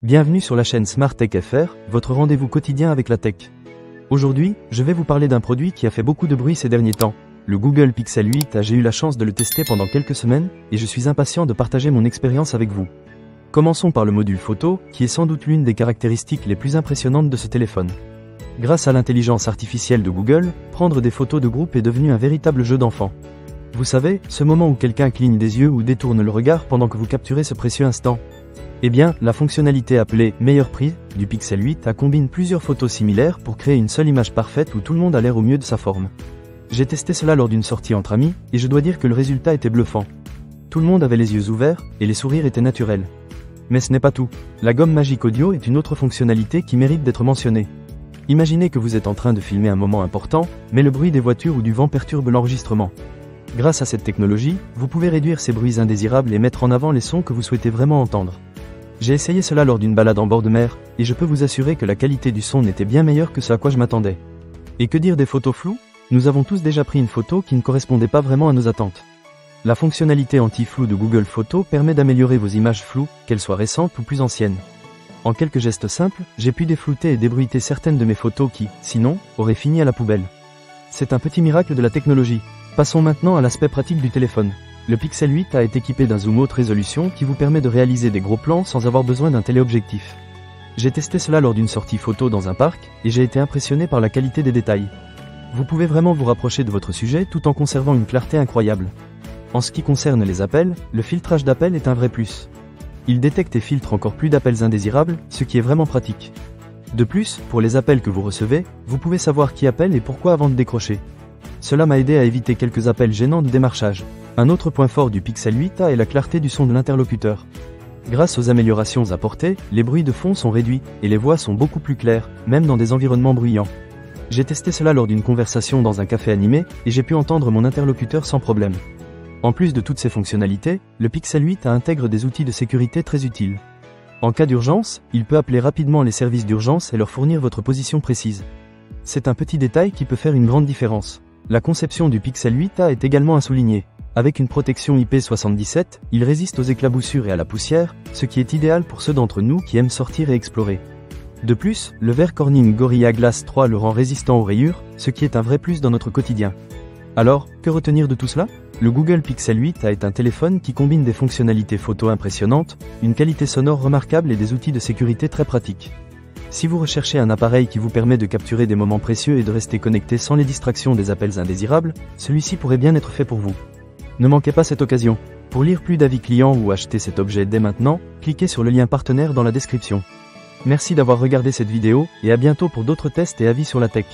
Bienvenue sur la chaîne Smart Tech FR, votre rendez-vous quotidien avec la tech. Aujourd'hui, je vais vous parler d'un produit qui a fait beaucoup de bruit ces derniers temps. Le Google Pixel 8. J'ai eu la chance de le tester pendant quelques semaines, et je suis impatient de partager mon expérience avec vous. Commençons par le module photo, qui est sans doute l'une des caractéristiques les plus impressionnantes de ce téléphone. Grâce à l'intelligence artificielle de Google, prendre des photos de groupe est devenu un véritable jeu d'enfant. Vous savez, ce moment où quelqu'un cligne des yeux ou détourne le regard pendant que vous capturez ce précieux instant. Eh bien, la fonctionnalité appelée « Meilleure prise » du Pixel 8 combine plusieurs photos similaires pour créer une seule image parfaite où tout le monde a l'air au mieux de sa forme. J'ai testé cela lors d'une sortie entre amis, et je dois dire que le résultat était bluffant. Tout le monde avait les yeux ouverts, et les sourires étaient naturels. Mais ce n'est pas tout. La gomme magique audio est une autre fonctionnalité qui mérite d'être mentionnée. Imaginez que vous êtes en train de filmer un moment important, mais le bruit des voitures ou du vent perturbe l'enregistrement. Grâce à cette technologie, vous pouvez réduire ces bruits indésirables et mettre en avant les sons que vous souhaitez vraiment entendre. J'ai essayé cela lors d'une balade en bord de mer, et je peux vous assurer que la qualité du son était bien meilleure que ce à quoi je m'attendais. Et que dire des photos floues? Nous avons tous déjà pris une photo qui ne correspondait pas vraiment à nos attentes. La fonctionnalité anti-flou de Google Photos permet d'améliorer vos images floues, qu'elles soient récentes ou plus anciennes. En quelques gestes simples, j'ai pu déflouter et débruiter certaines de mes photos qui, sinon, auraient fini à la poubelle. C'est un petit miracle de la technologie. Passons maintenant à l'aspect pratique du téléphone. Le Pixel 8 est équipé d'un zoom haute résolution qui vous permet de réaliser des gros plans sans avoir besoin d'un téléobjectif. J'ai testé cela lors d'une sortie photo dans un parc, et j'ai été impressionné par la qualité des détails. Vous pouvez vraiment vous rapprocher de votre sujet tout en conservant une clarté incroyable. En ce qui concerne les appels, le filtrage d'appels est un vrai plus. Il détecte et filtre encore plus d'appels indésirables, ce qui est vraiment pratique. De plus, pour les appels que vous recevez, vous pouvez savoir qui appelle et pourquoi avant de décrocher. Cela m'a aidé à éviter quelques appels gênants de démarchage. Un autre point fort du Pixel 8 est la clarté du son de l'interlocuteur. Grâce aux améliorations apportées, les bruits de fond sont réduits, et les voix sont beaucoup plus claires, même dans des environnements bruyants. J'ai testé cela lors d'une conversation dans un café animé, et j'ai pu entendre mon interlocuteur sans problème. En plus de toutes ces fonctionnalités, le Pixel 8 intègre des outils de sécurité très utiles. En cas d'urgence, il peut appeler rapidement les services d'urgence et leur fournir votre position précise. C'est un petit détail qui peut faire une grande différence. La conception du Pixel 8 est également à souligner. Avec une protection IP77, il résiste aux éclaboussures et à la poussière, ce qui est idéal pour ceux d'entre nous qui aiment sortir et explorer. De plus, le verre Corning Gorilla Glass 3 le rend résistant aux rayures, ce qui est un vrai plus dans notre quotidien. Alors, que retenir de tout cela? Le Google Pixel 8 est un téléphone qui combine des fonctionnalités photo impressionnantes, une qualité sonore remarquable et des outils de sécurité très pratiques. Si vous recherchez un appareil qui vous permet de capturer des moments précieux et de rester connecté sans les distractions des appels indésirables, celui-ci pourrait bien être fait pour vous. Ne manquez pas cette occasion. Pour lire plus d'avis clients ou acheter cet objet dès maintenant, cliquez sur le lien partenaire dans la description. Merci d'avoir regardé cette vidéo, et à bientôt pour d'autres tests et avis sur la tech.